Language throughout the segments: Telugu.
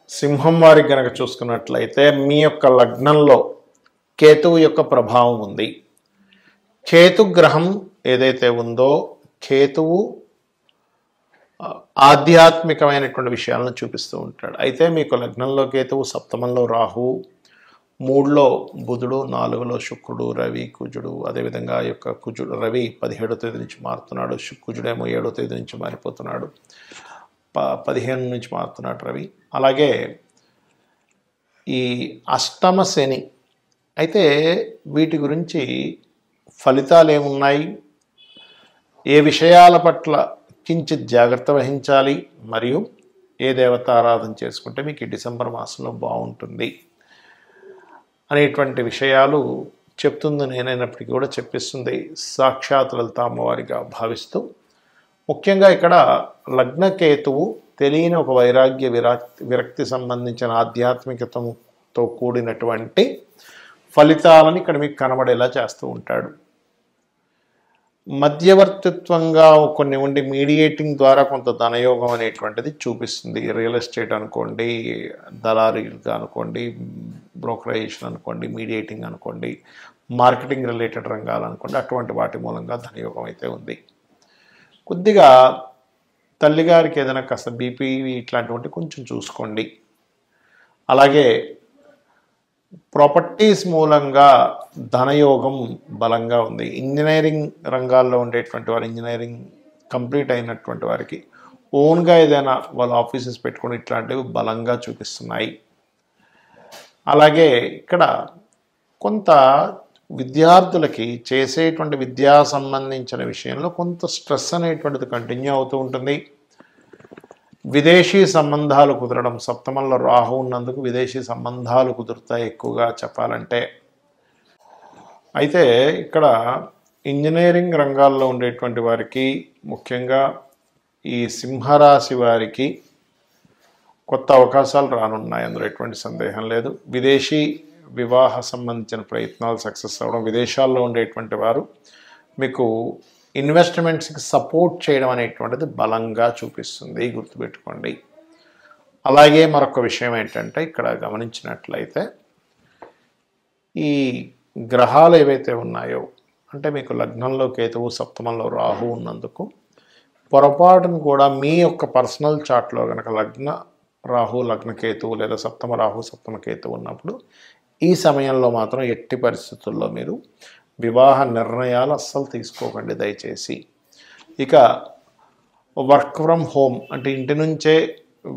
సింహం వారికి గనక చూసుకున్నట్లయితే మీ యొక్క లగ్నంలో కేతువు యొక్క ప్రభావం ఉంది. కేతు గ్రహం ఏదైతే ఉందో కేతువు ఆధ్యాత్మికమైనటువంటి విషయాలను చూపిస్తూ ఉంటాడు. అయితే మీకు లగ్నంలో కేతువు, సప్తమంలో రాహువు, 3లో బుధుడు, 4లో శుక్రుడు, రవి, కుజుడు, అదేవిధంగా యొక్క కుజుడు రవి 17వ తేదీ నుంచి మారుతున్నాడు, కుజుడేమో 7వ తేదీ నుంచి మారిపోతున్నాడు, 15 నుంచి మారుతున్నాడు రవి. అలాగే ఈ అష్టమ శని. అయితే వీటి గురించి ఫలితాలు ఏమున్నాయి, ఏ విషయాల పట్ల కించిత్ జాగ్రత్త వహించాలి, మరియు ఏ దేవత ఆరాధన చేసుకుంటే మీకు ఈ డిసెంబర్ మాసంలో బాగుంటుంది అనేటువంటి విషయాలు చెప్తుంది నేనైనప్పటికీ కూడా చెప్పిస్తుంది సాక్షాత్ లలిత అమ్మవారిగా భావిస్తూ. ముఖ్యంగా ఇక్కడ లగ్నకేతువు తెలియని ఒక వైరాగ్య విరక్తి సంబంధించిన ఆధ్యాత్మికతతో కూడినటువంటి ఫలితాలను ఇక్కడ మీకు కనబడేలా చేస్తూ ఉంటాడు. మధ్యవర్తిత్వంగా కొన్ని ఉండి మీడియేటింగ్ ద్వారా కొంత ధనయోగం అనేటువంటిది చూపిస్తుంది. రియల్ ఎస్టేట్ అనుకోండి, దళారీలుగా అనుకోండి, బ్రోకరేషన్ అనుకోండి, మీడియేటింగ్ అనుకోండి, మార్కెటింగ్ రిలేటెడ్ రంగాలు అనుకోండి, అటువంటి వాటి మూలంగా ధనయోగం అయితే ఉంది. కొద్దిగా తల్లిగారికి ఏదైనా కాస్త బీపీ ఇట్లాంటివంటి కొంచెం చూసుకోండి. అలాగే ప్రాపర్టీస్ మూలంగా ధనయోగం బలంగా ఉంది. ఇంజనీరింగ్ రంగాల్లో ఉండేటువంటి వారు, ఇంజనీరింగ్ కంప్లీట్ అయినటువంటి వారికి ఓన్గా ఏదైనా వాళ్ళ ఆఫీసెస్ పెట్టుకుని ఇట్లాంటివి బలంగా చూపిస్తున్నాయి. అలాగే ఇక్కడ కొంత విద్యార్థులకి చేసేటువంటి విద్యా సంబంధించిన విషయంలో కొంత స్ట్రెస్ అనేటువంటిది కంటిన్యూ అవుతూ ఉంటుంది. విదేశీ సంబంధాలు కుదరడం, సప్తమంలో రాహు ఉన్నందుకు విదేశీ సంబంధాలు కుదురుతాయి ఎక్కువగా చెప్పాలంటే. అయితే ఇక్కడ ఇంజనీరింగ్ రంగాల్లో ఉండేటువంటి వారికి, ముఖ్యంగా ఈ సింహరాశి వారికి కొత్త అవకాశాలు రానున్నాయి, అందులో ఎటువంటి సందేహం లేదు. విదేశీ వివాహ సంబంధించిన ప్రయత్నాలు సక్సెస్ అవ్వడం, విదేశాల్లో ఉండేటువంటి వారు మీకు ఇన్వెస్ట్మెంట్స్కి సపోర్ట్ చేయడం అనేటువంటిది బలంగా చూపిస్తుంది, గుర్తుపెట్టుకోండి. అలాగే మరొక విషయం ఏంటంటే ఇక్కడ గమనించినట్లయితే ఈ గ్రహాలు ఏవైతే ఉన్నాయో, అంటే మీకు లగ్నంలో కేతువు, సప్తమంలో రాహు ఉన్నందుకు పొరపాటును కూడా మీ యొక్క పర్సనల్ చార్ట్లో కనుక లగ్న రాహు, లగ్న కేతువు లేదా సప్తమ రాహు, సప్తమ కేతువు ఉన్నప్పుడు ఈ సమయంలో మాత్రం ఎట్టి పరిస్థితుల్లో మీరు వివాహ నిర్ణయాలు అస్సలు తీసుకోకండి దయచేసి. ఇక వర్క్ ఫ్రమ్ హోమ్ అంటే ఇంటి నుంచే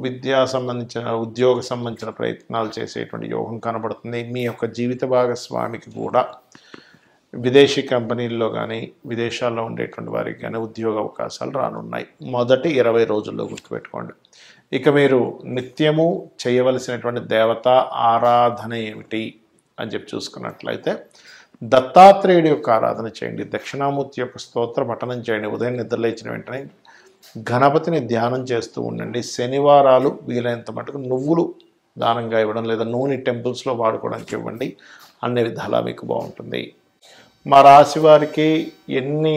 విద్యా సంబంధించిన, ఉద్యోగ సంబంధించిన ప్రయత్నాలు చేసేటువంటి యోగం కనబడుతుంది. మీ యొక్క జీవిత భాగస్వామికి కూడా విదేశీ కంపెనీల్లో కానీ విదేశాల్లో ఉండేటువంటి వారికి కానీ ఉద్యోగ అవకాశాలు రానున్నాయి మొదటి 20 రోజుల్లో, గుర్తుపెట్టుకోండి. ఇక మీరు నిత్యము చేయవలసినటువంటి దేవతా ఆరాధన ఏమిటి అని చెప్పి చూసుకున్నట్లయితే దత్తాత్రేయుడి యొక్క ఆరాధన చేయండి, దక్షిణామూర్తి యొక్క స్తోత్ర పఠనం చేయండి, ఉదయం నిద్రలేచిన వెంటనే గణపతిని ధ్యానం చేస్తూ ఉండండి. శనివారాలు వీలైనంత మటుకు నువ్వులు దానంగా ఇవ్వడం లేదా నూనె టెంపుల్స్లో వాడుకోవడానికి ఇవ్వండి. అన్ని విధాలా మీకు బాగుంటుంది. మా రాశి వారికి ఎన్ని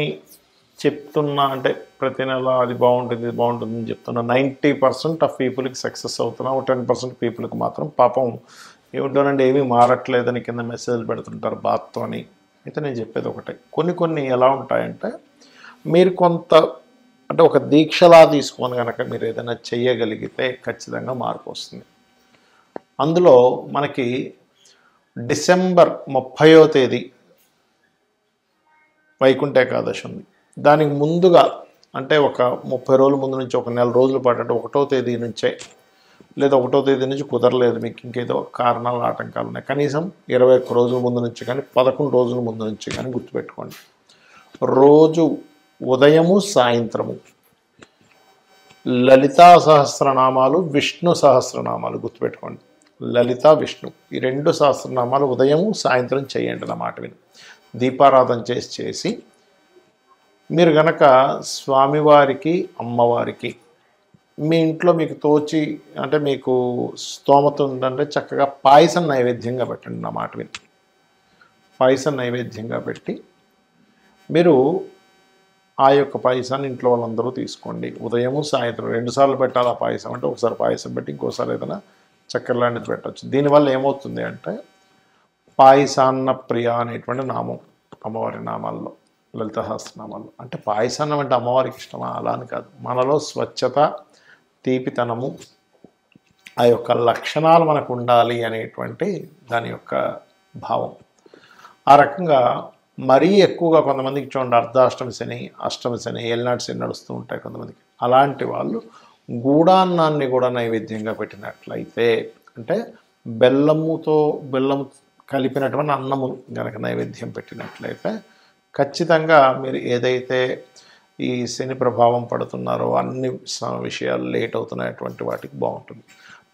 చెప్తున్నా అంటే ప్రతి నెల అది బాగుంటుంది, ఇది బాగుంటుంది అని చెప్తున్నా, 90% ఆఫ్ పీపుల్కి సక్సెస్ అవుతున్నా, 10% పీపుల్కి మాత్రం పాపం ఏమిటోనండి ఏమీ మారట్లేదని కింద మెసేజ్లు పెడుతుంటారు బాధతో అని. అయితే నేను చెప్పేది ఒకటే, కొన్ని ఎలా ఉంటాయంటే మీరు కొంత అంటే ఒక దీక్షలా తీసుకొని కనుక మీరు ఏదైనా చెయ్యగలిగితే ఖచ్చితంగా మార్పు వస్తుంది. అందులో మనకి డిసెంబర్ 30వ తేదీ వైకుంఠ ఏకాదశి ఉంది. దానికి ముందుగా అంటే ఒక 30 రోజుల ముందు నుంచి, ఒక నెల రోజుల పాటు, అంటే 1వ తేదీ నుంచే లేదా 1వ తేదీ నుంచి కుదరలేదు మీకు, ఇంకేదో కారణాలు ఆటంకాలు ఉన్నాయి, కనీసం 21 రోజుల ముందు నుంచి కానీ 11 రోజుల ముందు నుంచి కానీ గుర్తుపెట్టుకోండి. రోజు ఉదయము సాయంత్రము లలితా సహస్రనామాలు, విష్ణు సహస్రనామాలు గుర్తుపెట్టుకోండి. లలిత, విష్ణు ఈ 2 సహస్రనామాలు ఉదయము సాయంత్రం చేయండి అన్నమాట. విని దీపారాధన చేసి మీరు గనక స్వామివారికి, అమ్మవారికి మీ ఇంట్లో మీకు తోచి అంటే మీకు స్తోమత ఉందంటే చక్కగా పాయసం నైవేద్యంగా పెట్టండి నా మాట విని. పాయసం నైవేద్యంగా పెట్టి మీరు ఆ యొక్క పాయసాన్ని ఇంట్లో వాళ్ళందరూ తీసుకోండి. ఉదయము సాయంత్రం 2 సార్లు పెట్టాలి ఆ పాయసం. అంటే ఒకసారి పాయసం పెట్టి ఇంకోసారి ఏదైనా చక్కెర లాంటిది పెట్టవచ్చు. దీనివల్ల ఏమవుతుంది అంటే పాయసాన్న ప్రియ అనేటువంటి నామం అమ్మవారి నామాల్లో, లలిత సహస్రనామాల్లో. అంటే పాయసాన్నం అంటే అమ్మవారికి ఇష్టమా? అలా అని కాదు. మనలో స్వచ్ఛత, తీపితనము, ఆ యొక్క లక్షణాలు మనకు ఉండాలి అనేటువంటి దాని యొక్క భావం. ఆ రకంగా మరీ ఎక్కువగా కొంతమందికి చూడండి, అర్ధాష్టమి శని, అష్టమి శని, ఏలినాటి శని నడుస్తూ ఉంటాయి కొంతమందికి. అలాంటి వాళ్ళు గూడాన్నాన్ని కూడా నైవేద్యంగా పెట్టినట్లయితే, అంటే బెల్లము కలిపినటువంటి అన్నము కనుక నైవేద్యం పెట్టినట్లయితే ఖచ్చితంగా మీరు ఏదైతే ఈ శని ప్రభావం పడుతున్నారో అన్ని విషయాలు లేట్ అవుతున్నటువంటి వాటికి బాగుంటుంది.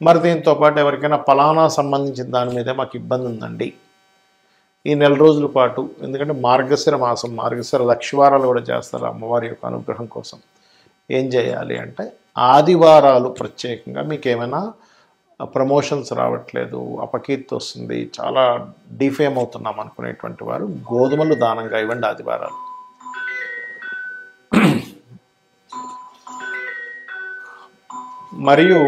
మరి దీంతో పాటు ఎవరికైనా ఫలానా సంబంధించిన దాని మీదే మాకు ఇబ్బంది ఉందండి ఈ నెల రోజుల పాటు, ఎందుకంటే మార్గశిర మాసం, మార్గశిర లక్షవారాలు కూడా చేస్తారు అమ్మవారి యొక్క అనుగ్రహం కోసం. ఏం చేయాలి అంటే ఆదివారాలు ప్రత్యేకంగా మీకు ఏమైనా ప్రమోషన్స్ రావట్లేదు, అపకీర్తి వస్తుంది, చాలా డిఫేమ్ అవుతున్నాం అనుకునేటువంటి వారు గోధుమలు దానంగా ఇవ్వండి ఆదివారాలు. మరియు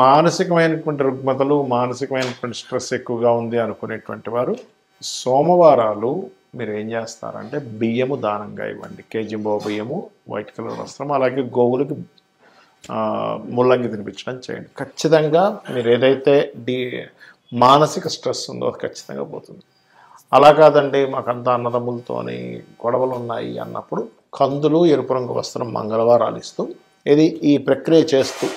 మానసికమైనటువంటి రుగ్మతలు, మానసికమైనటువంటి స్ట్రెస్ ఎక్కువగా ఉంది అనుకునేటువంటి వారు సోమవారాలు మీరు ఏం చేస్తారంటే బియ్యము దానంగా ఇవ్వండి. కేజీంబో బియ్యము, వైట్ కలర్ వస్త్రం, అలాగే గోవులకి ముల్లంగి తినిపించడం చేయండి. ఖచ్చితంగా మీరు ఏదైతే మానసిక స్ట్రెస్ ఉందో అది ఖచ్చితంగా పోతుంది. అలా కాదండి మాకంతా అన్నదమ్ములతోని గొడవలు ఉన్నాయి అన్నప్పుడు కందులు, ఎరుపు రంగు వస్త్రం మంగళవారాలు ఇస్తూ ఈ ప్రక్రియ చేస్తూ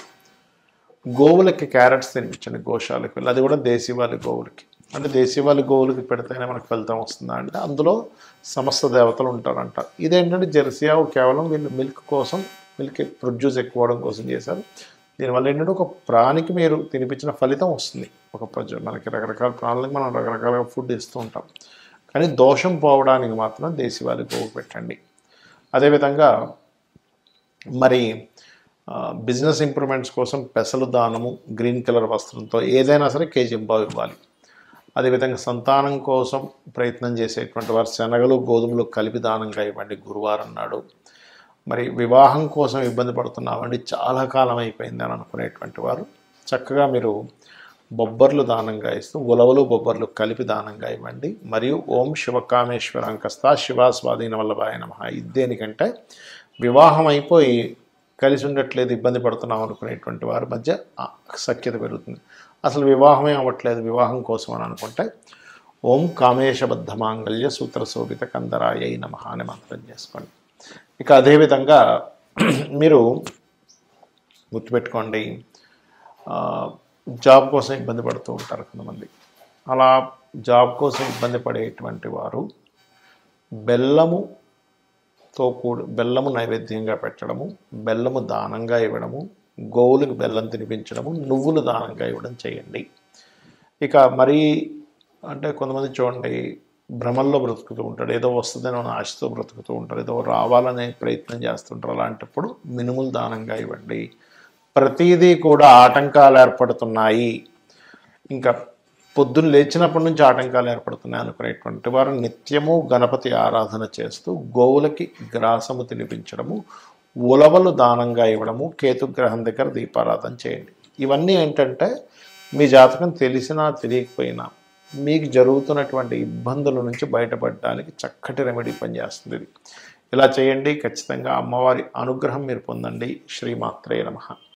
గోవులకి క్యారెట్స్ తినిపించండి. గోశాలకు వెళ్ళి, అది కూడా దేశీవాలి గోవులకి. అంటే దేశీవాలి గోవులకి పెడితేనే మనకు ఫలితం వస్తుందా అంటే అందులో సమస్త దేవతలు ఉంటారంట. ఇదేంటంటే జెర్సీ ఆవు కేవలం వీళ్ళు మిల్క్ కోసం, మిల్క్ ప్రొడ్యూస్ ఎక్కువ అవడం కోసం చేశారు. దీనివల్ల ఏంటంటే ఒక ప్రాణికి మీరు తినిపించిన ఫలితం వస్తుంది. మనకి రకరకాల ప్రాణులకు మనం రకరకాల ఫుడ్ ఇస్తూ ఉంటాం, కానీ దోషం పోవడానికి మాత్రం దేశీవాలి గోవు పెట్టండి. అదేవిధంగా మరి బిజినెస్ ఇంప్రూవ్మెంట్స్ కోసం పెసలు దానము, గ్రీన్ కలర్ వస్త్రంతో ఏదైనా సరే కేజీంబా ఇవ్వాలి. అదేవిధంగా సంతానం కోసం ప్రయత్నం చేసేటువంటి వారు శనగలు, గోధుమలు కలిపి దానంగా ఇవ్వండి గురువారం నాడు. మరి వివాహం కోసం ఇబ్బంది పడుతున్నామండి, చాలా కాలం అయిపోయింది అని అనుకునేటువంటి వారు చక్కగా మీరు బొబ్బర్లు దానంగా ఇస్తూ ఉలవలు, బొబ్బర్లు కలిపి దానంగా ఇవ్వండి. మరియు ఓం శివకామేశ్వర అంకస్తా శివాస్వాధీన వల్లభాయ నమః. దేనికంటే వివాహం అయిపోయి కలిసి ఉండట్లేదు, ఇబ్బంది పడుతున్నాం అనుకునేటువంటి వారి మధ్య సఖ్యత పెరుగుతుంది. అసలు వివాహమే అవ్వట్లేదు, వివాహం కోసం అని అనుకుంటే ఓం కామేశబద్ధ మాంగళ్య సూత్ర శోభిత కందరాయ నమః అనే మంత్రం చేసుకోండి. ఇక అదేవిధంగా మీరు గుర్తుపెట్టుకోండి, జాబ్ కోసం ఇబ్బంది పడుతూ ఉంటారు కొంతమంది. అలా జాబ్ కోసం ఇబ్బంది పడేటువంటి వారు బెల్లము నైవేద్యంగా పెట్టడము, బెల్లము దానంగా ఇవ్వడము, గోవులకు బెల్లం తినిపించడము, నువ్వులు దానంగా ఇవ్వడం చేయండి. ఇక మరీ అంటే కొంతమంది చూడండి భ్రమల్లో బ్రతుకుతూ ఉంటాడు, ఏదో వస్తుందని ఆశతో బ్రతుకుతూ ఉంటారు, ఏదో రావాలనే ప్రయత్నం చేస్తుంటారు. అలాంటప్పుడు మినుములు దానంగా ఇవ్వండి. ప్రతిదీ కూడా ఆటంకాలు ఏర్పడుతున్నాయి, ఇంకా పొద్దున్న లేచినప్పటి నుంచి ఆటంకాలు ఏర్పడుతున్నాయి అనుకునేటువంటి వారు నిత్యము గణపతి ఆరాధన చేస్తూ గోవులకి గ్రాసము తినిపించడము, ఉలవలు దానంగా ఇవ్వడము, కేతుగ్రహం దగ్గర దీపారాధన చేయండి. ఇవన్నీ ఏంటంటే మీ జాతకం తెలిసినా తెలియకపోయినా మీకు జరుగుతున్నటువంటి ఇబ్బందుల నుంచి బయటపడడానికి చక్కటి రెమెడీ పనిచేస్తుంది. ఇలా చేయండి, ఖచ్చితంగా అమ్మవారి అనుగ్రహం మీరు పొందండి. శ్రీమాత్రే నమః.